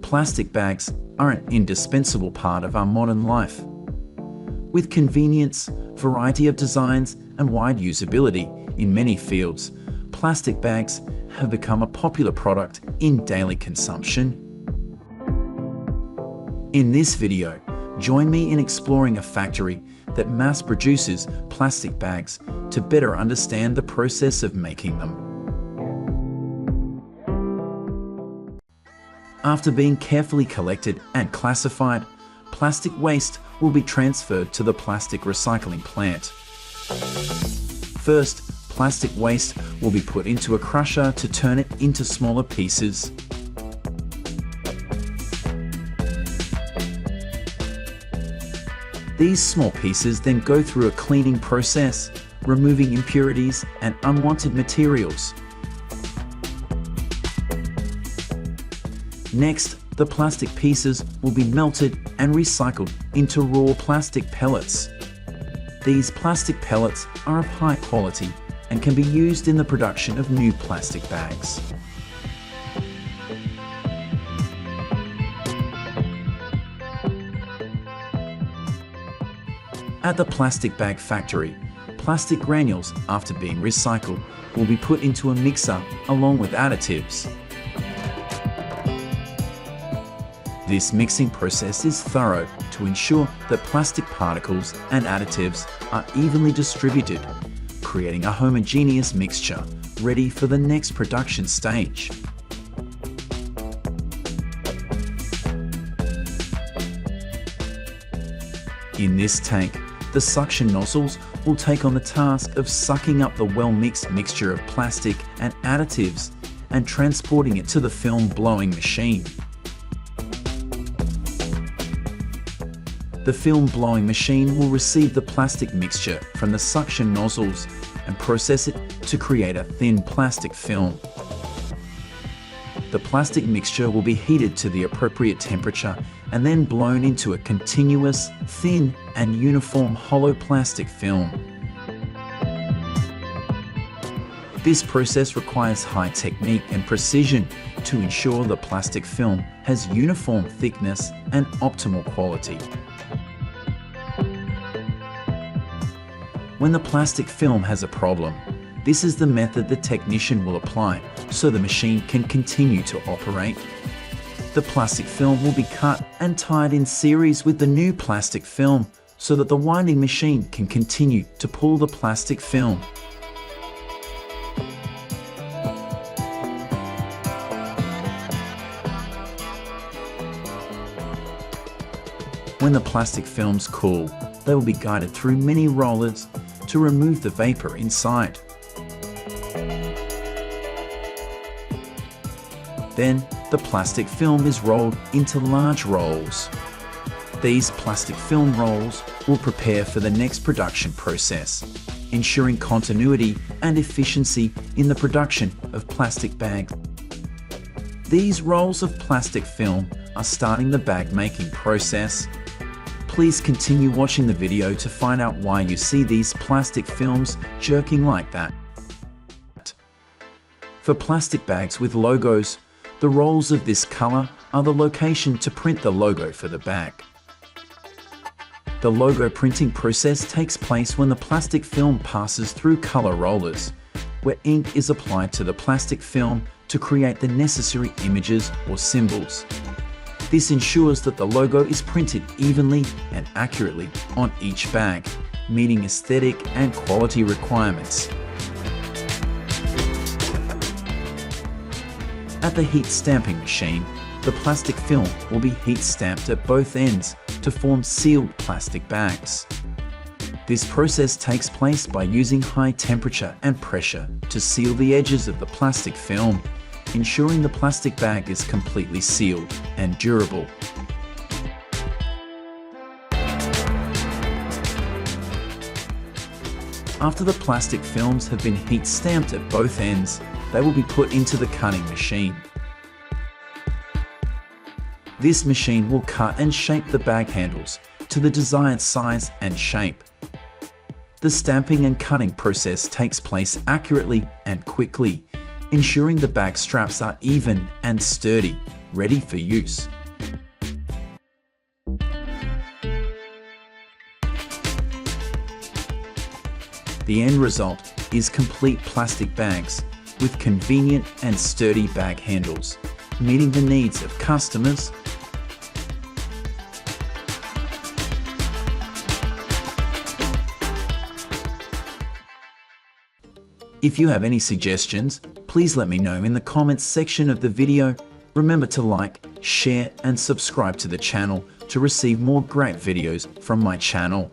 Plastic bags are an indispensable part of our modern life. With convenience, variety of designs, and wide usability in many fields, plastic bags have become a popular product in daily consumption. In this video, join me in exploring a factory that mass produces plastic bags to better understand the process of making them. After being carefully collected and classified, plastic waste will be transferred to the plastic recycling plant. First, plastic waste will be put into a crusher to turn it into smaller pieces. These small pieces then go through a cleaning process, removing impurities and unwanted materials. Next, the plastic pieces will be melted and recycled into raw plastic pellets. These plastic pellets are of high quality and can be used in the production of new plastic bags. At the plastic bag factory, plastic granules, after being recycled, will be put into a mixer along with additives. This mixing process is thorough to ensure that plastic particles and additives are evenly distributed, creating a homogeneous mixture ready for the next production stage. In this tank, the suction nozzles will take on the task of sucking up the well-mixed mixture of plastic and additives and transporting it to the film blowing machine. The film blowing machine will receive the plastic mixture from the suction nozzles and process it to create a thin plastic film. The plastic mixture will be heated to the appropriate temperature and then blown into a continuous, thin, and uniform hollow plastic film. This process requires high technique and precision to ensure the plastic film has uniform thickness and optimal quality. When the plastic film has a problem, this is the method the technician will apply so the machine can continue to operate. The plastic film will be cut and tied in series with the new plastic film so that the winding machine can continue to pull the plastic film. When the plastic films cool, they will be guided through many rollers to remove the vapor inside. Then, the plastic film is rolled into large rolls. These plastic film rolls will prepare for the next production process, ensuring continuity and efficiency in the production of plastic bags. These rolls of plastic film are starting the bag making process. Please continue watching the video to find out why you see these plastic films jerking like that. For plastic bags with logos, the rolls of this color are the location to print the logo for the bag. The logo printing process takes place when the plastic film passes through color rollers, where ink is applied to the plastic film to create the necessary images or symbols. This ensures that the logo is printed evenly and accurately on each bag, meeting aesthetic and quality requirements. At the heat stamping machine, the plastic film will be heat stamped at both ends to form sealed plastic bags. This process takes place by using high temperature and pressure to seal the edges of the plastic film, ensuring the plastic bag is completely sealed and durable. After the plastic films have been heat stamped at both ends, they will be put into the cutting machine. This machine will cut and shape the bag handles to the desired size and shape. The stamping and cutting process takes place accurately and quickly, ensuring the bag straps are even and sturdy, ready for use. The end result is complete plastic bags with convenient and sturdy bag handles, meeting the needs of customers. If you have any suggestions, please let me know in the comments section of the video. Remember to like, share and subscribe to the channel to receive more great videos from my channel.